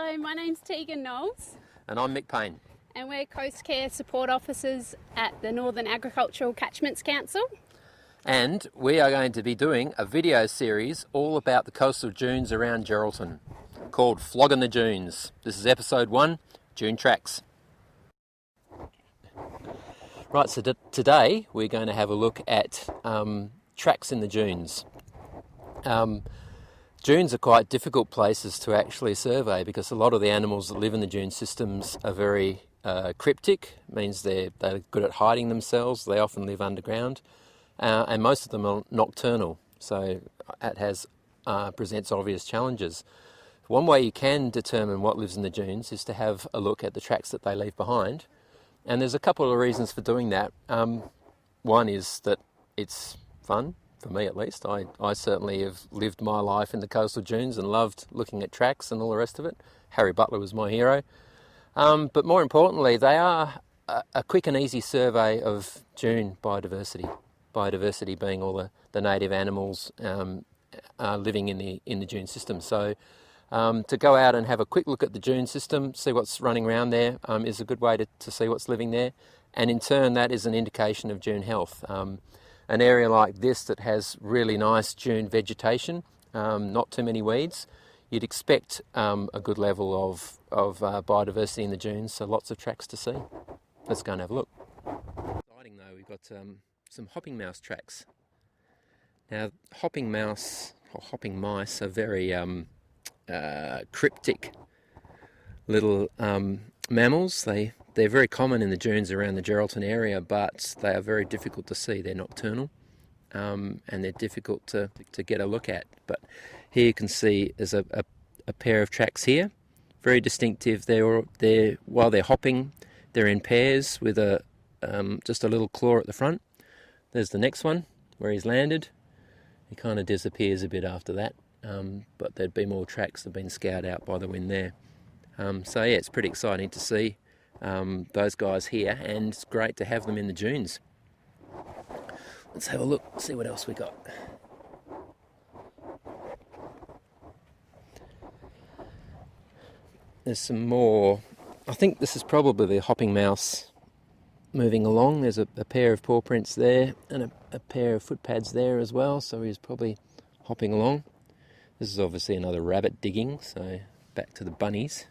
Hello, my name's Tegan Knowles And I'm Mick Payne. and we're Coastcare support officers at the Northern Agricultural Catchments Council. And we are going to be doing a video series all about the coastal dunes around Geraldton called Flogging the Dunes. This is episode 1, Dune Tracks. Right, so today we're going to have a look at tracks in the dunes. Dunes are quite difficult places to actually survey because a lot of the animals that live in the dune systems are very cryptic. It means they're good at hiding themselves. They often live underground, and most of them are nocturnal, so it presents obvious challenges. One way you can determine what lives in the dunes is to have a look at the tracks that they leave behind, and there's a couple of reasons for doing that. One is that it's fun. For me at least. I certainly have lived my life in the coastal dunes and loved looking at tracks and all the rest of it. Harry Butler was my hero. But more importantly, they are a quick and easy survey of dune biodiversity. Biodiversity being all the native animals living in the dune system. So to go out and have a quick look at the dune system, see what's running around there, is a good way to see what's living there. And in turn, that is an indication of dune health. An area like this that has really nice dune vegetation, not too many weeds, you'd expect a good level of biodiversity in the dunes, so lots of tracks to see. Let's go and have a look. Exciting though, we've got some hopping mouse tracks. Now, hopping mice are very cryptic little mammals. They're very common in the dunes around the Geraldton area, but they are very difficult to see. They're nocturnal, and they're difficult to get a look at. But here you can see there's a pair of tracks here, very distinctive. While they're hopping, they're in pairs with just a little claw at the front. There's the next one where he's landed. He kind of disappears a bit after that, but there'd be more tracks that have been scoured out by the wind there. So yeah, it's pretty exciting to see those guys here, and it's great to have them in the dunes. Let's have a look, see what else we got. There's some more. I think this is probably the hopping mouse moving along. There's a pair of paw prints there and a pair of foot pads there as well, so he's probably hopping along. This is obviously another rabbit digging, so back to the bunnies.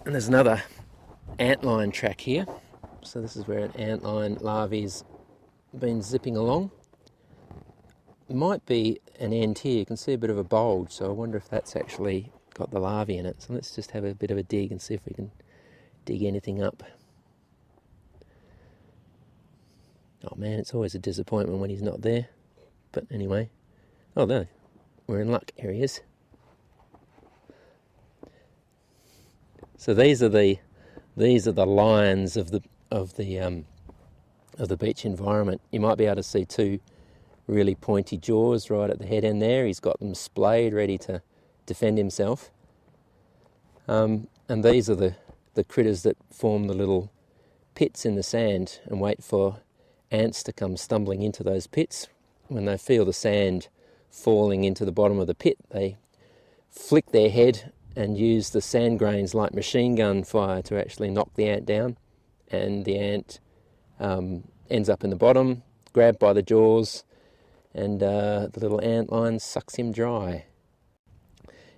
And there's another antlion track here. So this is where an antlion larvae's been zipping along. It might be an end here. You can see a bit of a bulge, so I wonder if that's actually got the larvae in it. So let's just have a bit of a dig and see if we can dig anything up. Oh man, it's always a disappointment when he's not there. But anyway, oh no, we're in luck. Here he is. So these are the lions of the beach environment. You might be able to see two really pointy jaws right at the head end there. He's got them splayed, ready to defend himself. And these are the critters that form the little pits in the sand and wait for ants to come stumbling into those pits. When they feel the sand falling into the bottom of the pit, they flick their head and use the sand grains like machine gun fire to actually knock the ant down, and the ant ends up in the bottom, grabbed by the jaws, and the little antlion sucks him dry.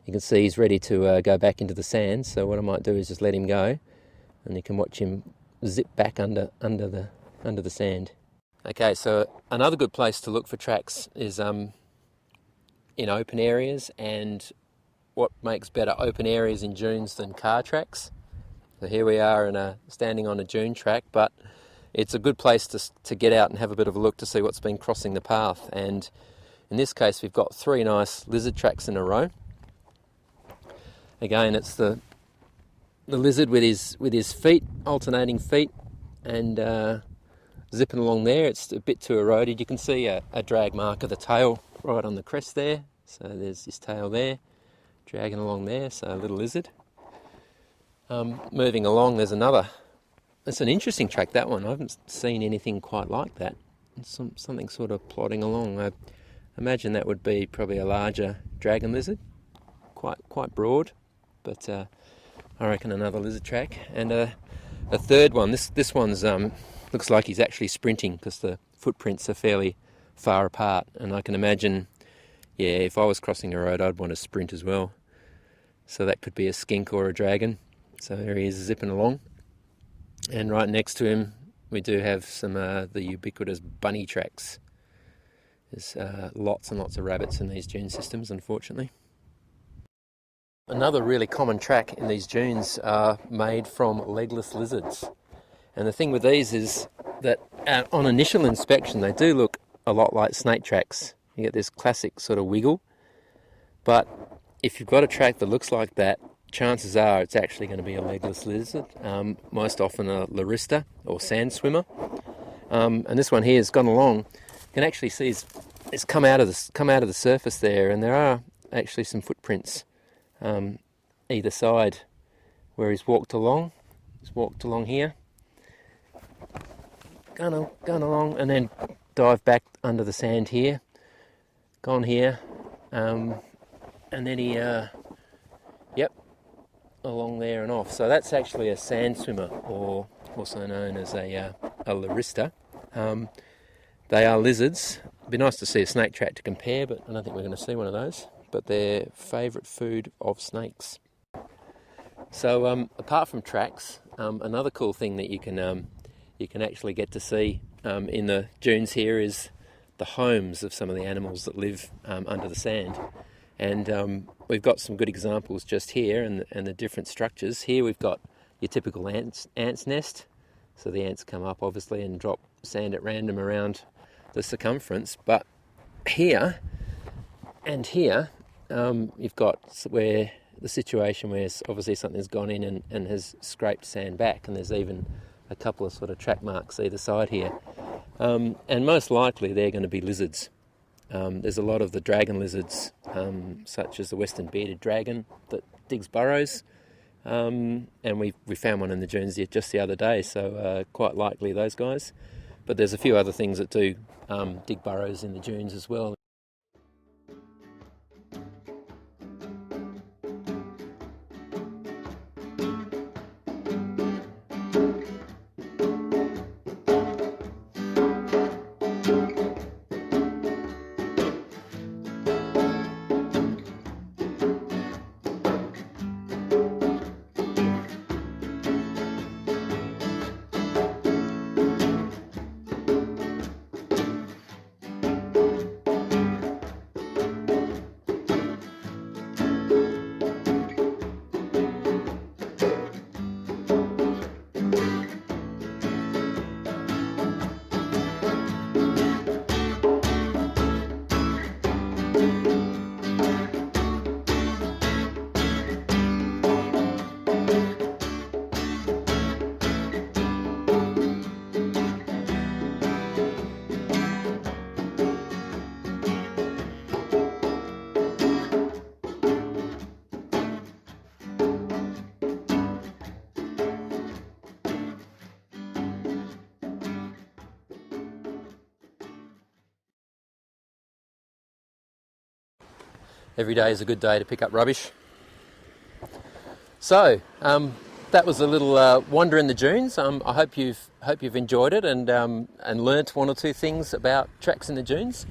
You can see he's ready to go back into the sand, so what I might do is just let him go, and you can watch him zip back under the sand. Okay, so another good place to look for tracks is in open areas, and what makes better open areas in dunes than car tracks? So here we are standing on a dune track, but it's a good place to get out and have a bit of a look to see what's been crossing the path. And in this case, we've got 3 nice lizard tracks in a row. Again, it's the lizard with his feet, alternating feet, and zipping along there. It's a bit too eroded. You can see a drag mark of the tail right on the crest there. So there's his tail there, dragging along there, so a little lizard. Moving along, there's another It's an interesting track, that one. I haven't seen anything quite like that. It's something sort of plodding along. I imagine that would be probably a larger dragon lizard, quite broad, but I reckon another lizard track. And a third one. This one's looks like he's actually sprinting because the footprints are fairly far apart, and I can imagine, yeah, if I was crossing a road, I'd want to sprint as well. So that could be a skink or a dragon. So there he is, zipping along. And right next to him, we do have some the ubiquitous bunny tracks. There's lots and lots of rabbits in these dune systems, unfortunately. Another really common track in these dunes are made from legless lizards. And the thing with these is that on initial inspection, they do look a lot like snake tracks. You get this classic sort of wiggle. But if you've got a track that looks like that, chances are it's actually going to be a legless lizard, most often a larista or sand swimmer. And this one here has gone along. You can actually see it's come out of the surface there, and there are actually some footprints either side where he's walked along. He's walked along here, gone along, and then dive back under the sand here, gone here, and then he, along there and off. So that's actually a sand swimmer, or also known as a larista. They are lizards. It'd be nice to see a snake track to compare, but I don't think we're going to see one of those. But they're favourite food of snakes. So apart from tracks, another cool thing that you can actually get to see in the dunes here is the homes of some of the animals that live under the sand. And we've got some good examples just here, and the different structures. Here we've got your typical ant's nest. So the ants come up, obviously, and drop sand at random around the circumference. But here and here, you've got where the situation where obviously something's gone in and has scraped sand back, and there's even a couple of sort of track marks either side here. And most likely they're going to be lizards. There's a lot of the dragon lizards, such as the western bearded dragon that digs burrows, and we found one in the dunes just the other day, so quite likely those guys. But there's a few other things that do dig burrows in the dunes as well. Every day is a good day to pick up rubbish. So that was a little wander in the dunes. I hope you've enjoyed it and learnt one or two things about tracks in the dunes.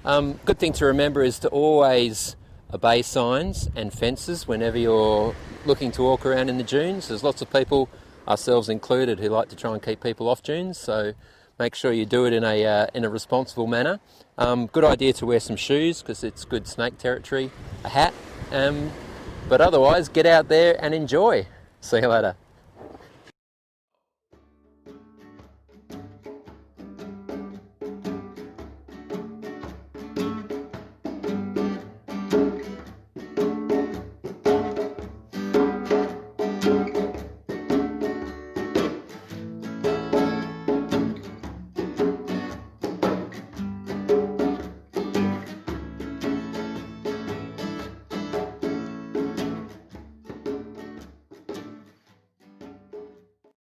Good thing to remember is to always obey signs and fences whenever you're looking to walk around in the dunes. There's lots of people, ourselves included, who like to try and keep people off dunes. So make sure you do it in a responsible manner. Good idea to wear some shoes because it's good snake territory, a hat, but otherwise get out there and enjoy. See you later.